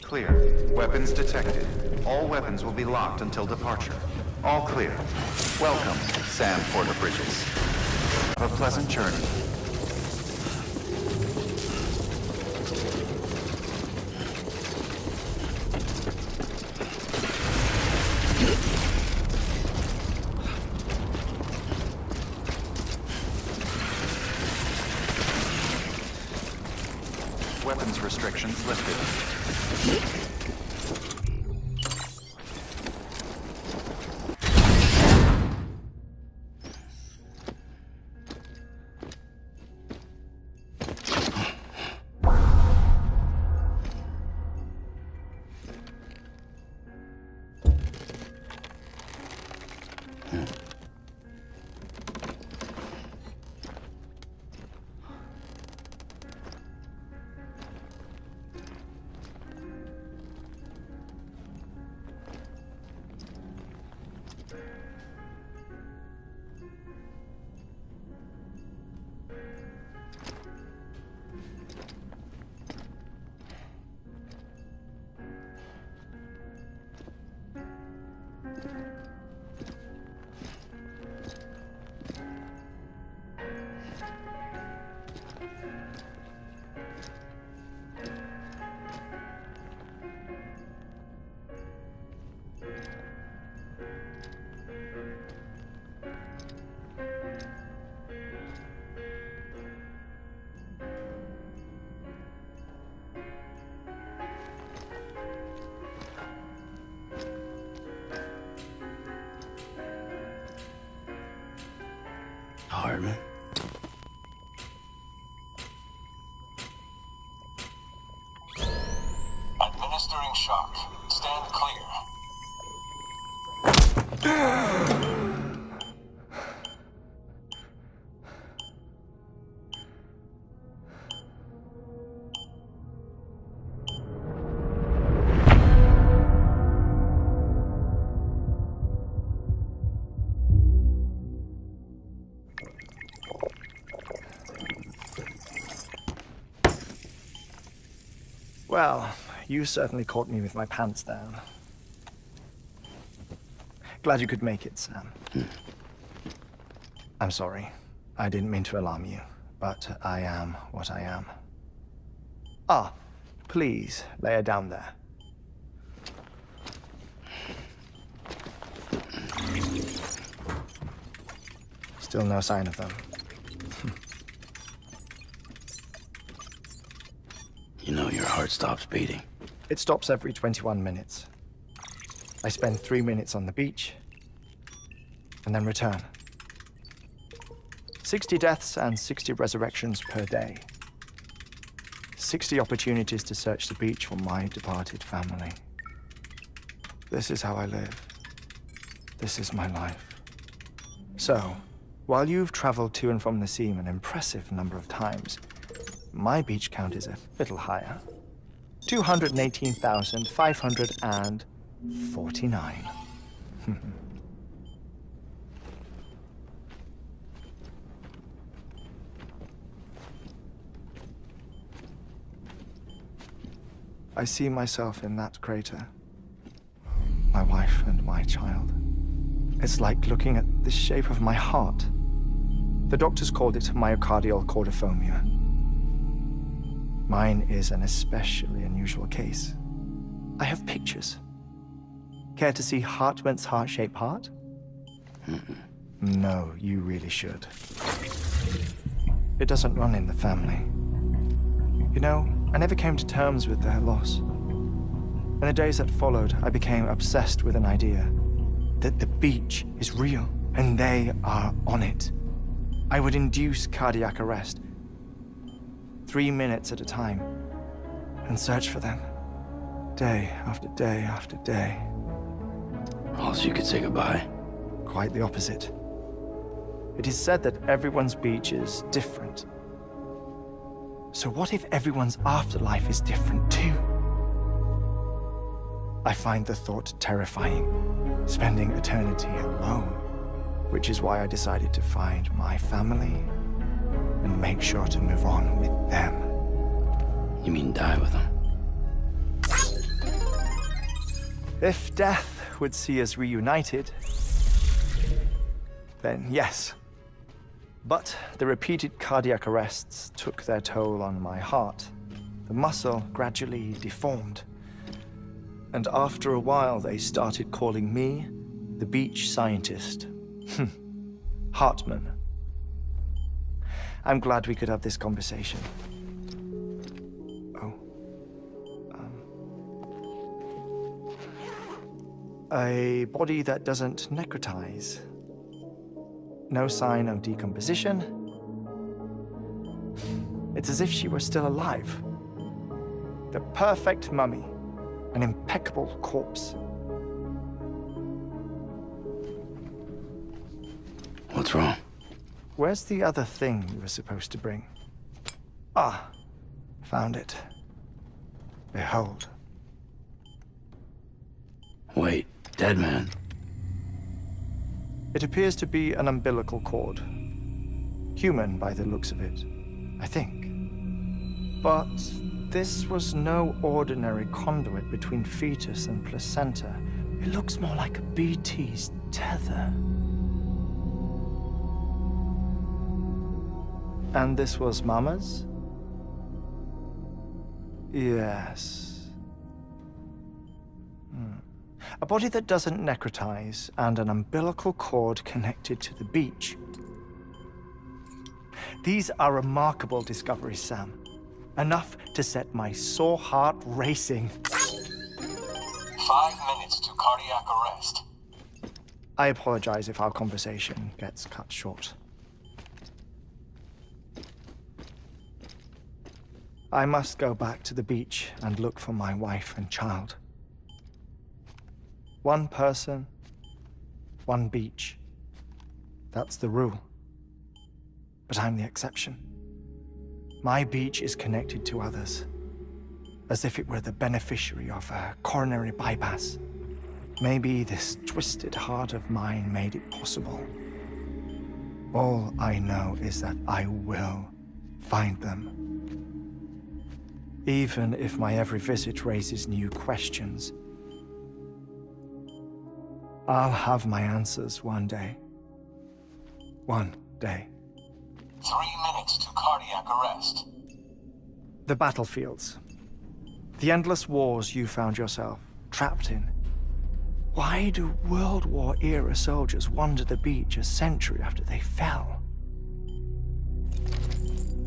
Clear. Weapons detected. All weapons will be locked until departure. All clear. Welcome, Sam Porter Bridges. Have a pleasant journey. Weapons restrictions lifted. Hardman. Administering shock. Stand clear. Well, you certainly caught me with my pants down. Glad you could make it, Sam. I'm sorry. I didn't mean to alarm you, but I am what I am. Ah, please, lay her down there. Still no sign of them. You know your heart stops beating. It stops every 21 minutes. I spend 3 minutes on the beach, and then return. 60 deaths and 60 resurrections per day. 60 opportunities to search the beach for my departed family. This is how I live. This is my life. So, while you've traveled to and from the scene an impressive number of times, my beach count is a little higher. 218,549. I see myself in that crater. My wife and my child. It's like looking at the shape of my heart. The doctors called it myocardial cordiformia. Mine is an especially unusual case. I have pictures. Care to see Hartwent's heart-shaped heart? No, you really should. It doesn't run in the family. You know, I never came to terms with their loss. In the days that followed, I became obsessed with an idea that the beach is real and they are on it. I would induce cardiac arrest, 3 minutes at a time, and search for them, day after day after day. Or else you could say goodbye. Quite the opposite. It is said that everyone's beach is different. So what if everyone's afterlife is different too? I find the thought terrifying, spending eternity alone, which is why I decided to find my family and make sure to move on with them. You mean die with them? If death would see us reunited, then yes. But the repeated cardiac arrests took their toll on my heart. The muscle gradually deformed. And after a while, they started calling me the beach scientist. Hartman. I'm glad we could have this conversation. Oh. A body that doesn't necrotize. No sign of decomposition. It's as if she were still alive. The perfect mummy. An impeccable corpse. What's wrong? Where's the other thing you were supposed to bring? Ah, found it. Behold. Wait, dead man? It appears to be an umbilical cord. Human by the looks of it, I think. But this was no ordinary conduit between fetus and placenta. It looks more like a BT's tether. And this was Mama's? Yes. A body that doesn't necrotize and an umbilical cord connected to the beach. These are remarkable discoveries, Sam. Enough to set my sore heart racing. 5 minutes to cardiac arrest. I apologize if our conversation gets cut short. I must go back to the beach and look for my wife and child. One person, one beach. That's the rule. But I'm the exception. My beach is connected to others, as if it were the beneficiary of a coronary bypass. Maybe this twisted heart of mine made it possible. All I know is that I will find them. Even if my every visit raises new questions, I'll have my answers one day. One day. 3 minutes to cardiac arrest. The battlefields. The endless wars you found yourself trapped in. Why do World War-era soldiers wander the beach a century after they fell?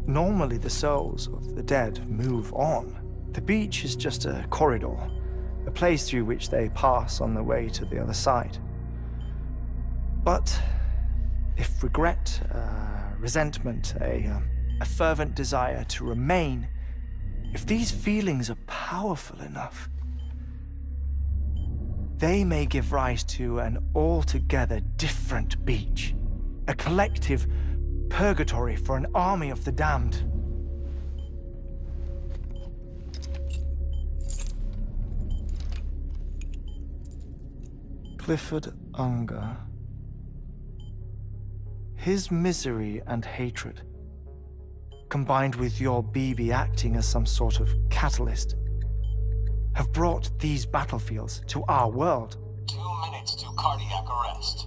Normally, the souls of the dead move on. The beach is just a corridor, a place through which they pass on the way to the other side. But if regret, resentment, a fervent desire to remain, if these feelings are powerful enough, they may give rise to an altogether different beach, a collective purgatory for an army of the damned. Clifford Unger. His misery and hatred, combined with your BB acting as some sort of catalyst, have brought these battlefields to our world. 2 minutes to cardiac arrest.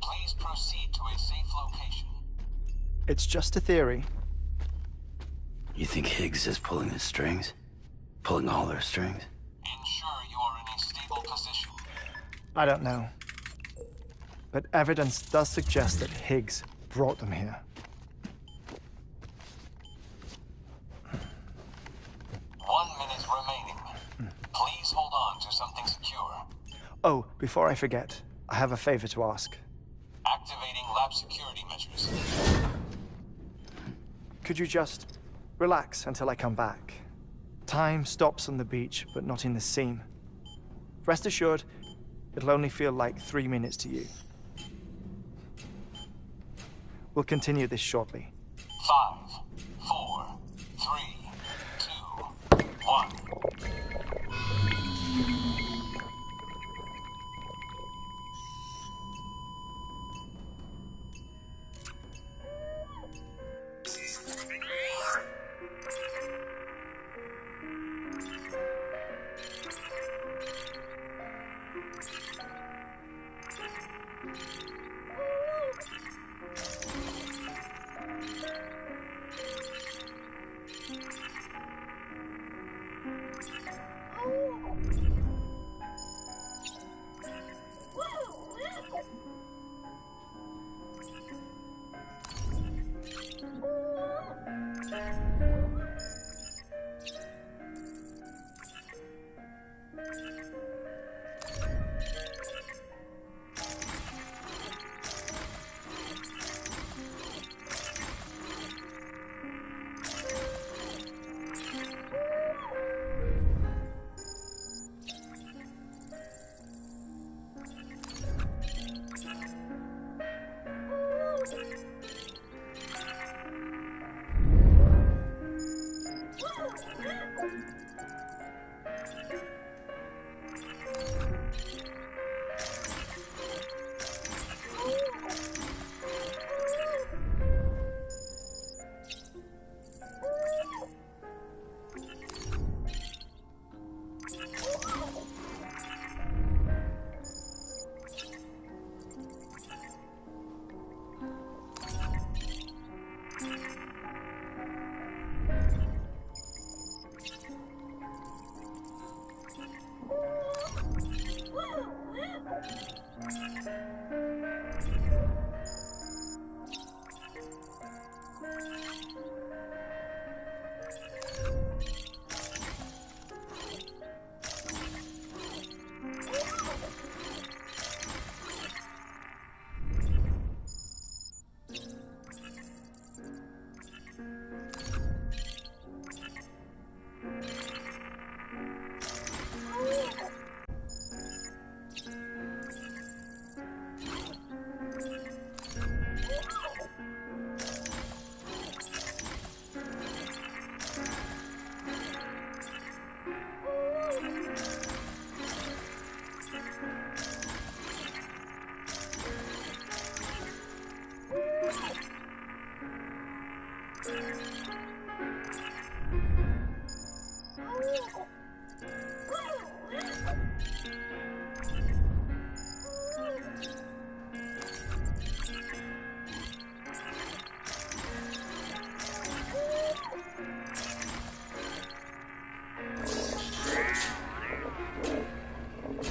Please proceed to a safe location. It's just a theory. You think Higgs is pulling his strings? Pulling all their strings? Ensure you are in a stable position. I don't know. But evidence does suggest that Higgs brought them here. 1 minute remaining. Please hold on to something secure. Oh, before I forget, I have a favor to ask. Activating lab security measures. Could you just relax until I come back? Time stops on the beach, but not in the scene. Rest assured, it'll only feel like 3 minutes to you. We'll continue this shortly. 5, 4, 3, 2, 1.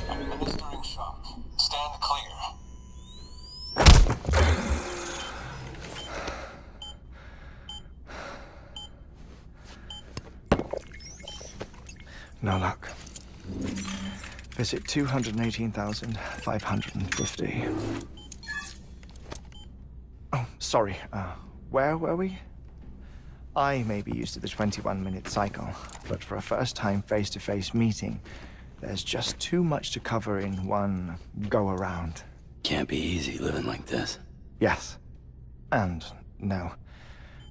Administering shock. Stand clear. No luck. Visit 218,550. Oh, sorry. Where were we? I may be used to the 21-minute cycle, but for a first-time face-to-face meeting, there's just too much to cover in one go-around. Can't be easy living like this. Yes. And no.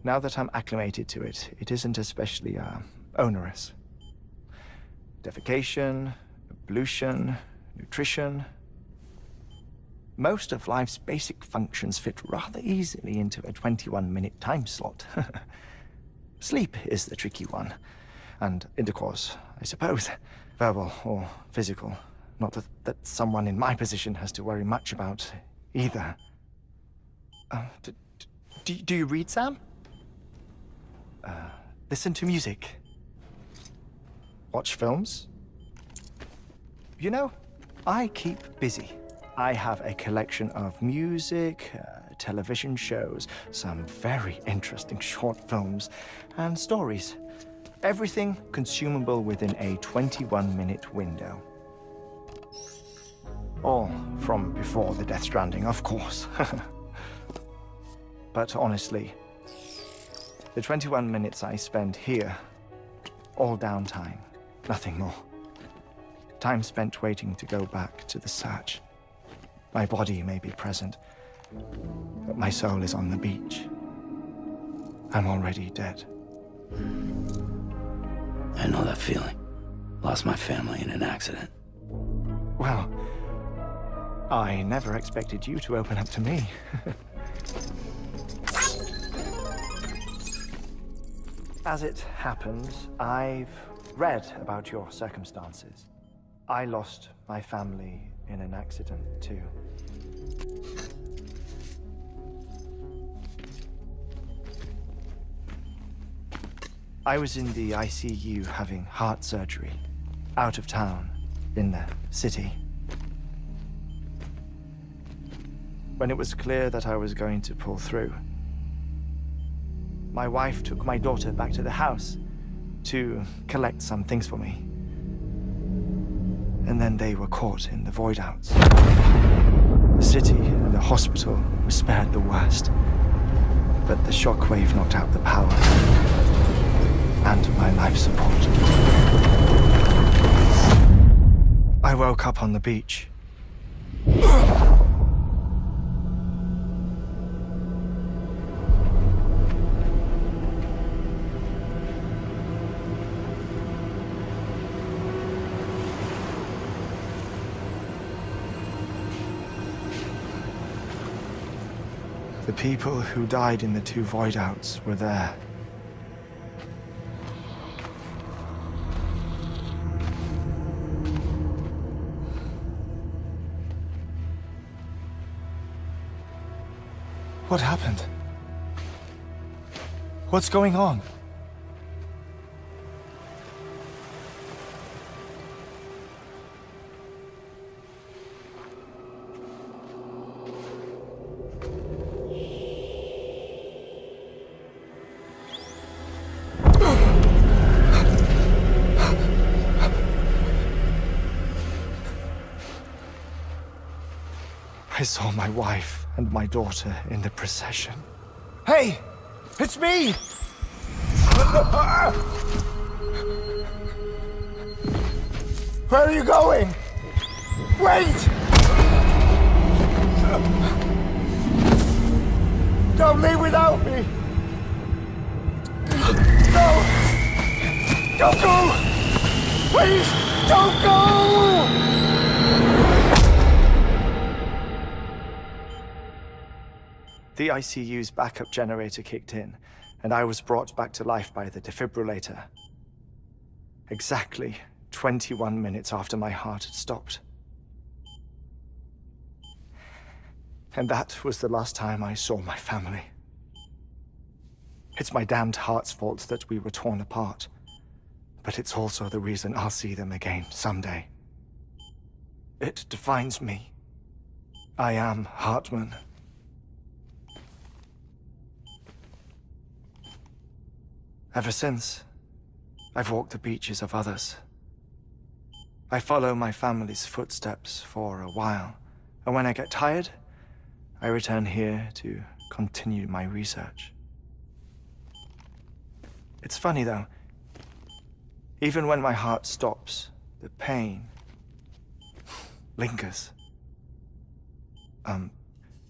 Now that I'm acclimated to it, it isn't especially, onerous. Defecation, ablution, nutrition. Most of life's basic functions fit rather easily into a 21-minute time slot. Sleep is the tricky one. And intercourse, I suppose. Verbal or physical. Not that someone in my position has to worry much about either. Do you read, Sam? Listen to music. Watch films? You know, I keep busy. I have a collection of music, television shows, some very interesting short films, and stories. Everything consumable within a 21-minute window. All from before the Death Stranding, of course. But honestly, the 21 minutes I spend here, all downtime, nothing more. Time spent waiting to go back to the search. My body may be present, but my soul is on the beach. I'm already dead. I know that feeling. Lost my family in an accident. Well, I never expected you to open up to me. As it happens, I've read about your circumstances. I lost my family in an accident, too. I was in the ICU having heart surgery, out of town, in the city. When it was clear that I was going to pull through, my wife took my daughter back to the house to collect some things for me. And then they were caught in the void outs. The city and the hospital were spared the worst, but the shockwave knocked out the power and my life support. I woke up on the beach. The people who died in the two void outs were there. What happened? What's going on? I saw my wife and my daughter in the procession. Hey! It's me! Where are you going? Wait! Don't leave without me! No! Don't go! Please, don't go! The ICU's backup generator kicked in, and I was brought back to life by the defibrillator. exactly 21 minutes after my heart had stopped. And that was the last time I saw my family. It's my damned heart's fault that we were torn apart, but it's also the reason I'll see them again someday. It defines me. I am Hartman. Ever since, I've walked the beaches of others. I follow my family's footsteps for a while, and when I get tired, I return here to continue my research. It's funny though, even when my heart stops, the pain lingers.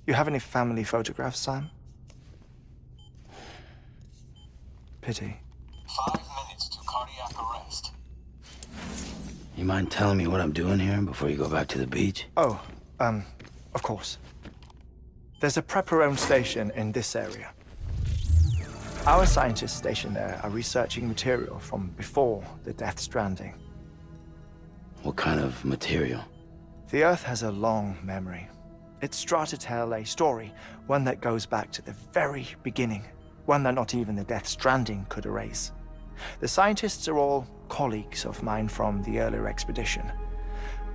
You have any family photographs, Sam? Pity. 5 minutes to cardiac arrest. You mind telling me what I'm doing here before you go back to the beach? Oh, of course. There's a prep-owned station in this area. Our scientists stationed there are researching material from before the Death Stranding. What kind of material? The Earth has a long memory. It's trying to tell a story, one that goes back to the very beginning, one that not even the Death Stranding could erase. The scientists are all colleagues of mine from the earlier expedition.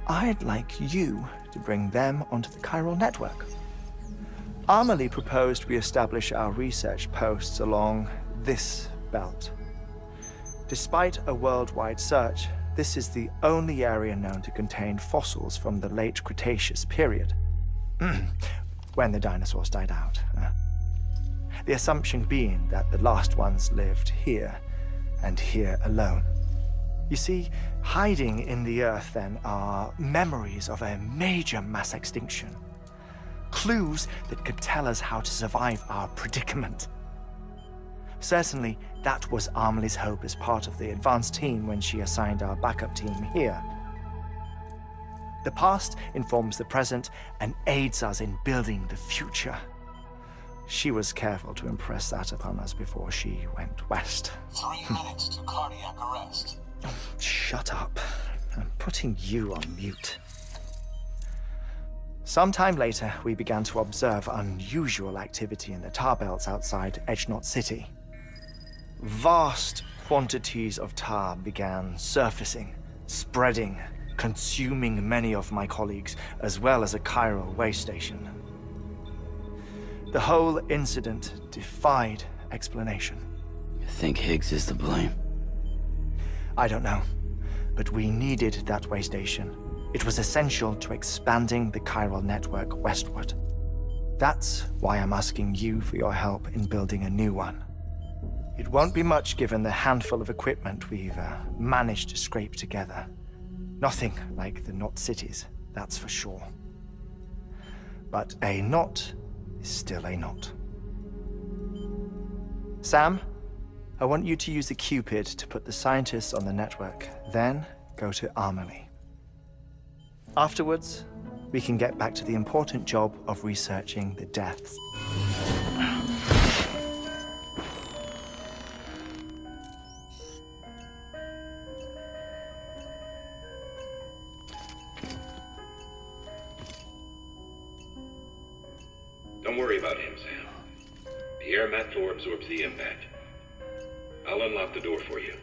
I'd like you to bring them onto the chiral network. Amelie proposed we establish our research posts along this belt. Despite a worldwide search, this is the only area known to contain fossils from the late Cretaceous period, when the dinosaurs died out. The assumption being that the last ones lived here, and here alone. You see, hiding in the Earth then are memories of a major mass extinction. Clues that could tell us how to survive our predicament. Certainly, that was Amelie's hope as part of the advanced team when she assigned our backup team here. The past informs the present and aids us in building the future. She was careful to impress that upon us before she went west. 3 minutes to cardiac arrest. Shut up. I'm putting you on mute. Sometime later, we began to observe unusual activity in the tar belts outside Edgenot City. Vast quantities of tar began surfacing, spreading, consuming many of my colleagues, as well as a chiral way station. The whole incident defied explanation. You think Higgs is to blame? I don't know, but we needed that way station. It was essential to expanding the chiral network westward. That's why I'm asking you for your help in building a new one. It won't be much given the handful of equipment we've managed to scrape together. Nothing like the knot cities, that's for sure. But a knot is still a knot. Sam, I want you to use the Cupid to put the scientists on the network, then go to Amelie. Afterwards, we can get back to the important job of researching the deaths. Don't worry about him, Sam. The air mat floor absorbs the impact. I'll unlock the door for you.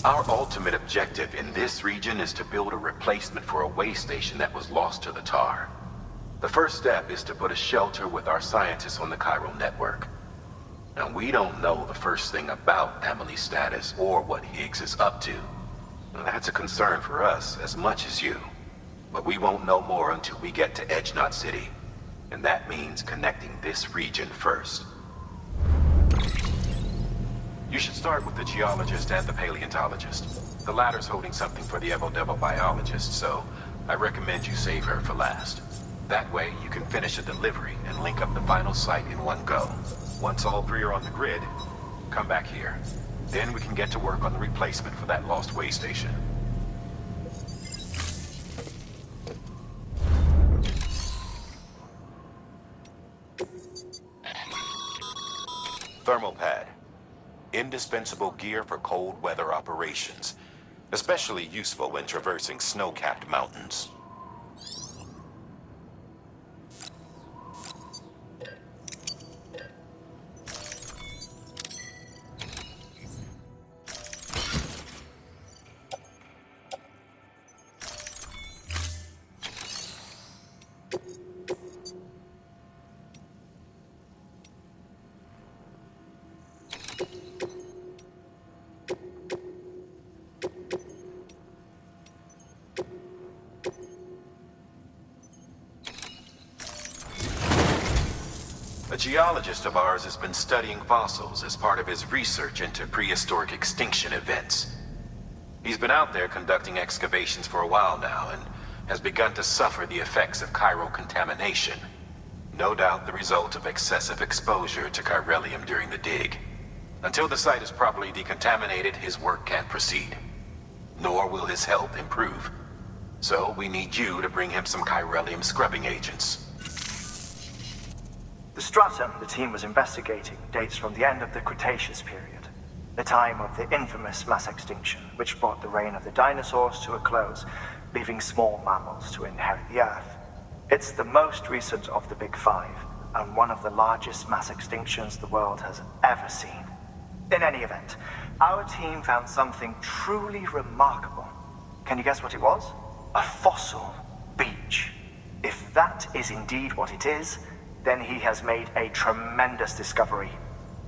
Our ultimate objective in this region is to build a replacement for a way station that was lost to the tar. The first step is to put a shelter with our scientists on the Cairo network. Now, we don't know the first thing about Emily's status or what Higgs is up to. That's a concern for us as much as you. But we won't know more until we get to Edge Knot City. And that means connecting this region first. You should start with the geologist and the paleontologist. The latter's holding something for the Evo-Devo biologist, so I recommend you save her for last. That way, you can finish a delivery and link up the final site in one go. Once all three are on the grid, come back here. Then we can get to work on the replacement for that lost way station. Thermal pad. Indispensable gear for cold weather operations. Especially useful when traversing snow-capped mountains. A geologist of ours has been studying fossils as part of his research into prehistoric extinction events. He's been out there conducting excavations for a while now and has begun to suffer the effects of chiral contamination. No doubt the result of excessive exposure to chiralium during the dig. Until the site is properly decontaminated, his work can't proceed. Nor will his health improve. So we need you to bring him some chiralium scrubbing agents. The stratum the team was investigating dates from the end of the Cretaceous period, the time of the infamous mass extinction, which brought the reign of the dinosaurs to a close, leaving small mammals to inherit the Earth. It's the most recent of the Big Five, and one of the largest mass extinctions the world has ever seen. In any event, our team found something truly remarkable. Can you guess what it was? A fossil beach. If that is indeed what it is, then he has made a tremendous discovery.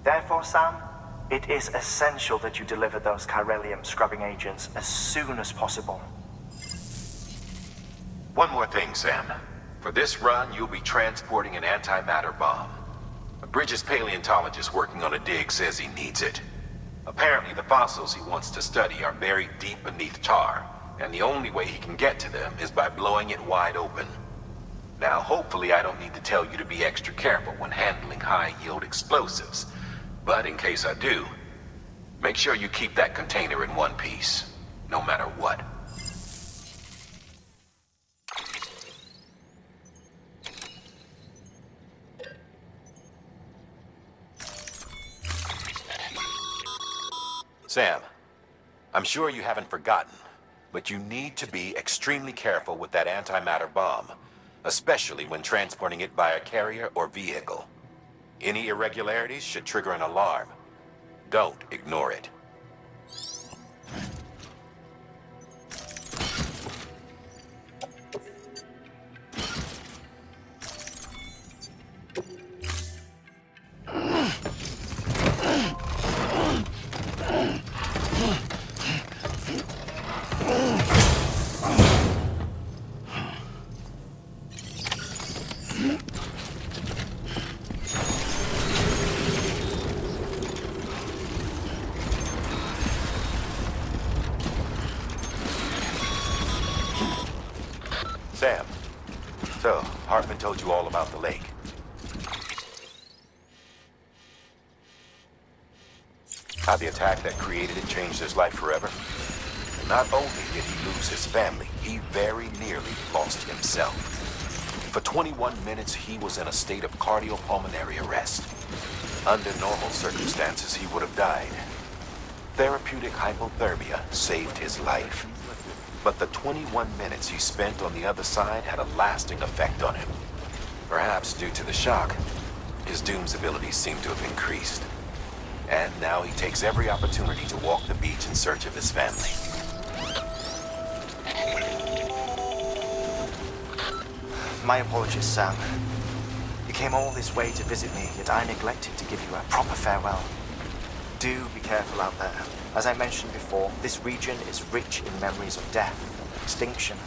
Therefore, Sam, it is essential that you deliver those chiralium scrubbing agents as soon as possible. One more thing, Sam. For this run, you'll be transporting an antimatter bomb. A Bridges paleontologist working on a dig says he needs it. Apparently, the fossils he wants to study are buried deep beneath tar, and the only way he can get to them is by blowing it wide open. Now, hopefully I don't need to tell you to be extra careful when handling high-yield explosives. But in case I do, make sure you keep that container in one piece, no matter what. Sam, I'm sure you haven't forgotten, but you need to be extremely careful with that antimatter bomb. Especially when transporting it by a carrier or vehicle. Any irregularities should trigger an alarm. Don't ignore it. Sam, so Hartman told you all about the lake. How the attack that created it changed his life forever. Not only did he lose his family, he very nearly lost himself. For 21 minutes, he was in a state of cardiopulmonary arrest. Under normal circumstances, he would have died. Therapeutic hypothermia saved his life. But the 21 minutes he spent on the other side had a lasting effect on him. Perhaps due to the shock, his Doom's abilities seem to have increased. And now he takes every opportunity to walk the beach in search of his family. My apologies, Sam. You came all this way to visit me, yet I neglected to give you a proper farewell. Do be careful out there. As I mentioned before, this region is rich in memories of death and extinction.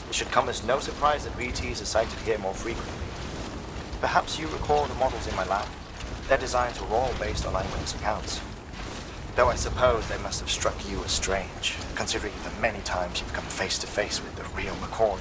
It should come as no surprise that VTs are sighted here more frequently. Perhaps you recall the models in my lab. Their designs were all based on eyewitness accounts. Though I suppose they must have struck you as strange, considering the many times you've come face to face with the real McCoy.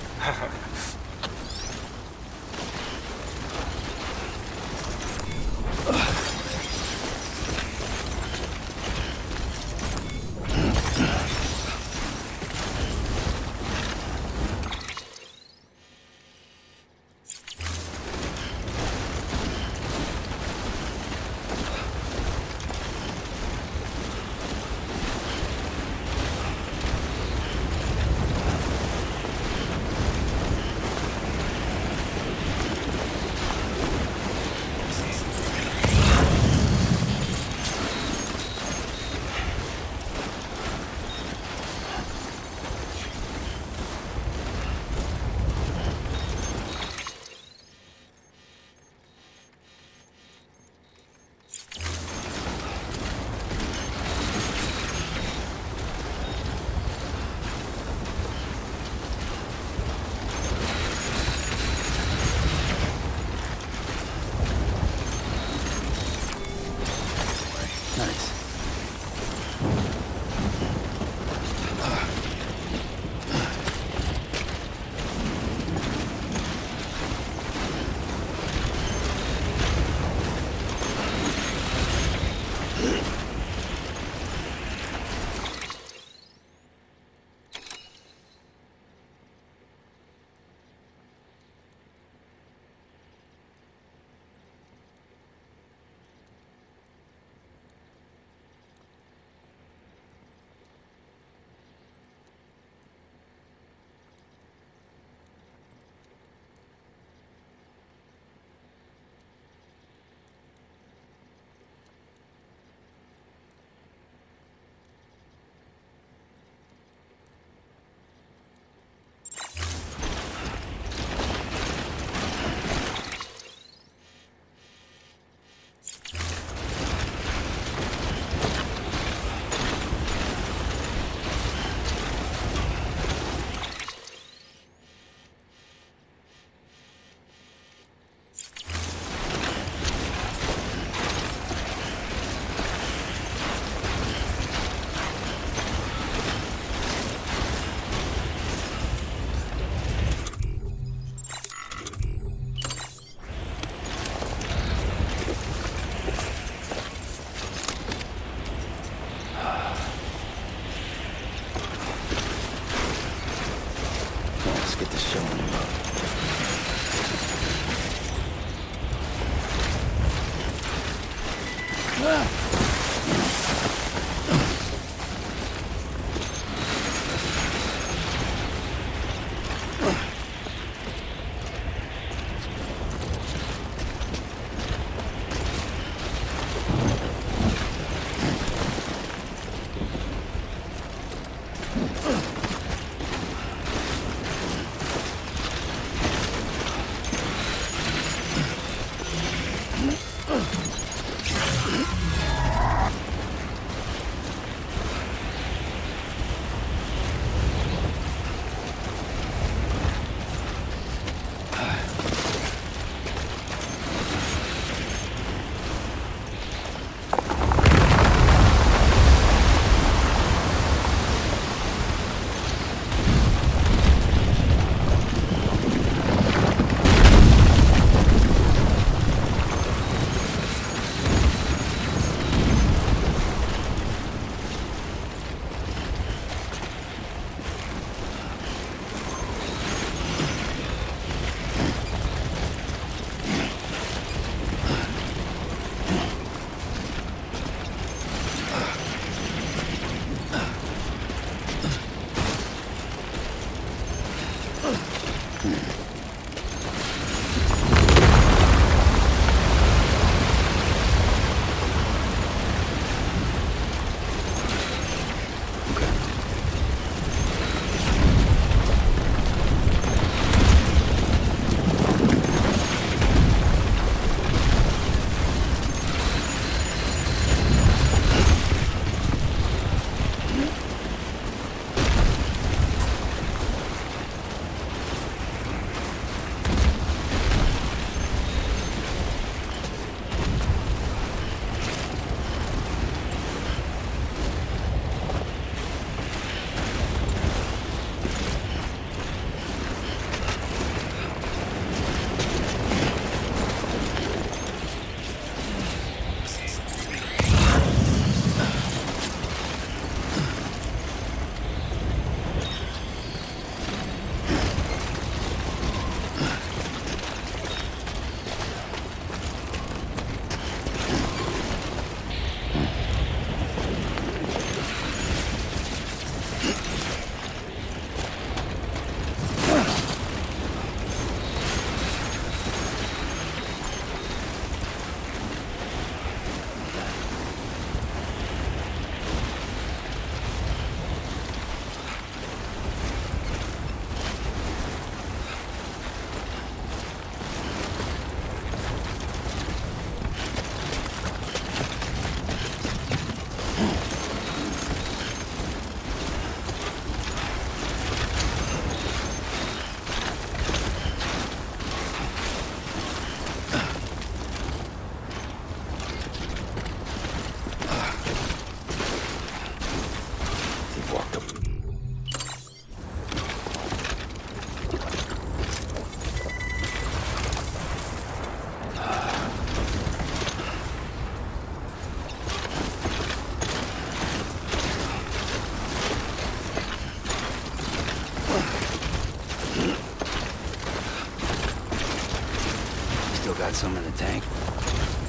Got some in the tank?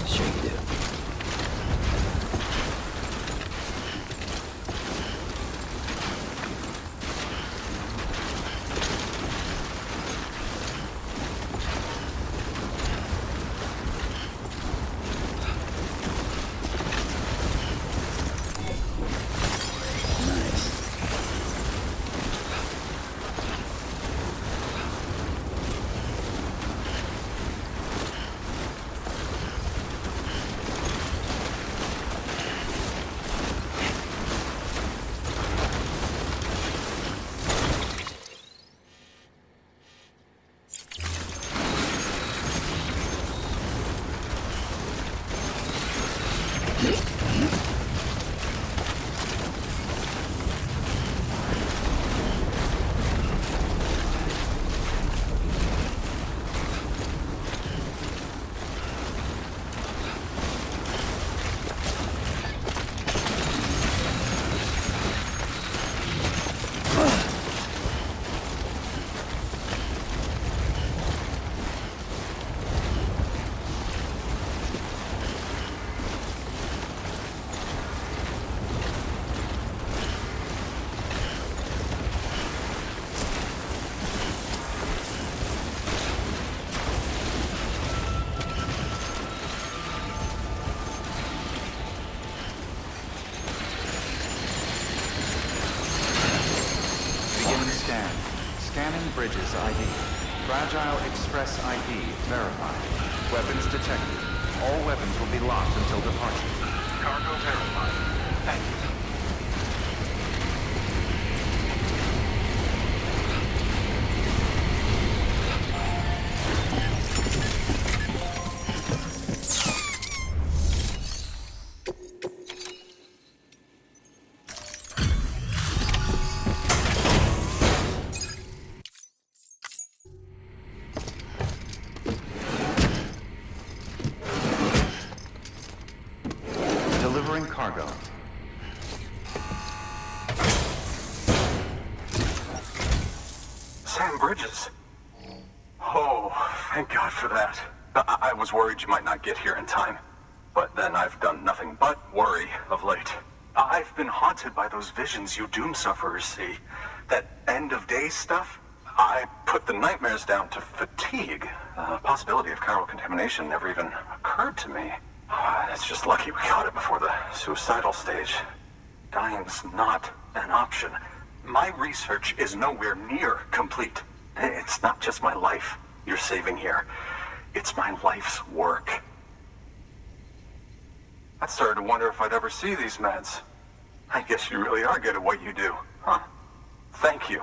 Sure you do. Scanning bridges ID. Fragile Express ID verified. Weapons detected. All weapons will be locked until departure. Cargo verified. Thank you. Delivering cargo. Sam Bridges. Oh, thank God for that. I was worried you might not get here in time. But then I've done nothing but worry of late. I've been haunted by those visions you doom sufferers see. That end of days stuff. I put the nightmares down to fatigue. The possibility of chiral contamination never even occurred to me. It's just lucky we caught it before the suicidal stage. Dying's not an option. My research is nowhere near complete. It's not just my life you're saving here. It's my life's work. I started to wonder if I'd ever see these meds. I guess you really are good at what you do, huh? Thank you.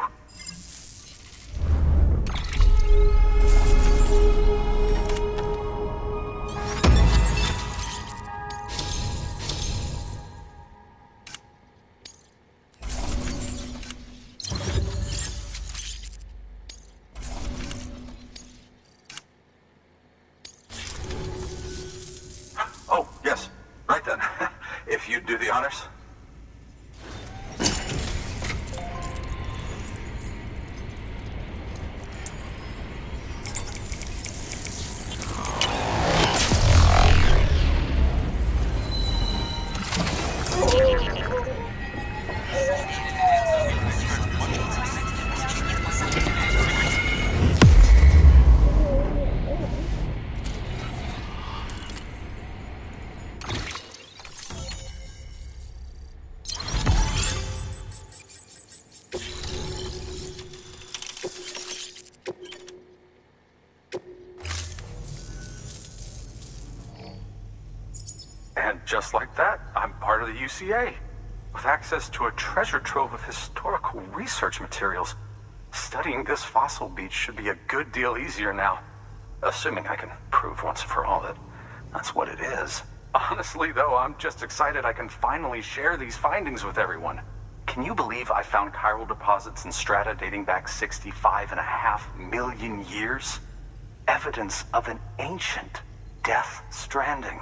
Oh, yes. Right then. If you'd do the honors. And just like that, I'm part of the UCA, with access to a treasure trove of historical research materials. Studying this fossil beach should be a good deal easier now, assuming I can prove once for all that that's what it is. Honestly, though, I'm just excited I can finally share these findings with everyone. Can you believe I found chiral deposits in strata dating back 65.5 million years? Evidence of an ancient death stranding.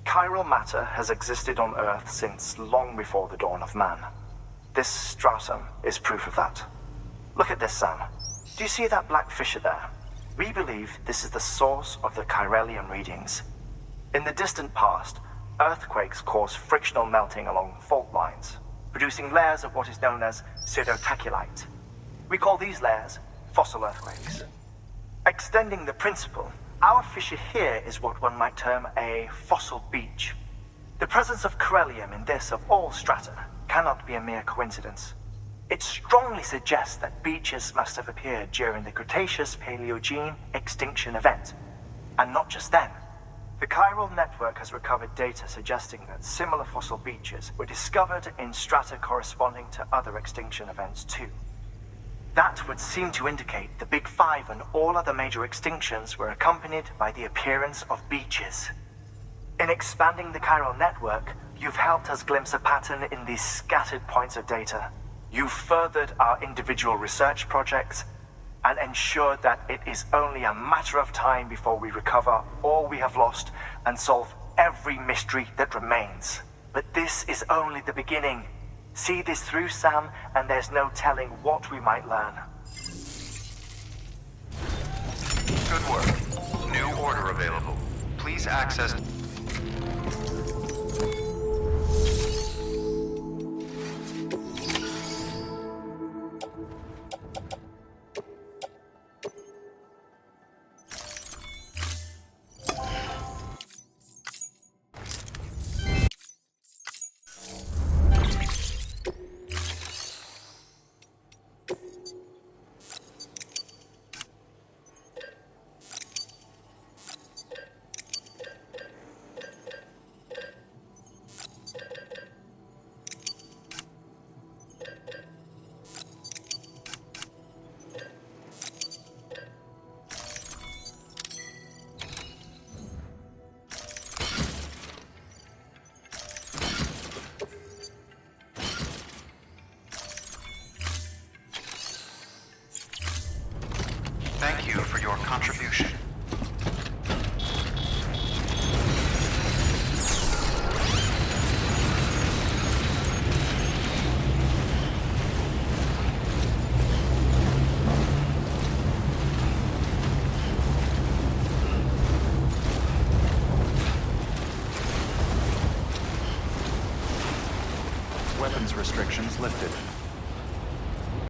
Chiral matter has existed on Earth since long before the dawn of man. This stratum is proof of that. Look at this, Sam. Do you see that black fissure there? We believe this is the source of the chiralium readings. In the distant past, earthquakes cause frictional melting along fault lines, producing layers of what is known as pseudotaculite. We call these layers fossil earthquakes. Extending the principle, our fissure here is what one might term a fossil beach. The presence of chiralium in this of all strata cannot be a mere coincidence. It strongly suggests that beaches must have appeared during the Cretaceous-Paleogene extinction event. And not just then. The chiral network has recovered data suggesting that similar fossil beaches were discovered in strata corresponding to other extinction events too. That would seem to indicate the Big Five and all other major extinctions were accompanied by the appearance of beaches. In expanding the chiral network, you've helped us glimpse a pattern in these scattered points of data. You've furthered our individual research projects and ensured that it is only a matter of time before we recover all we have lost and solve every mystery that remains. But this is only the beginning. See this through, Sam, and there's no telling what we might learn. Good work. New order available. Please access... Thank you for your contribution. Weapons restrictions lifted.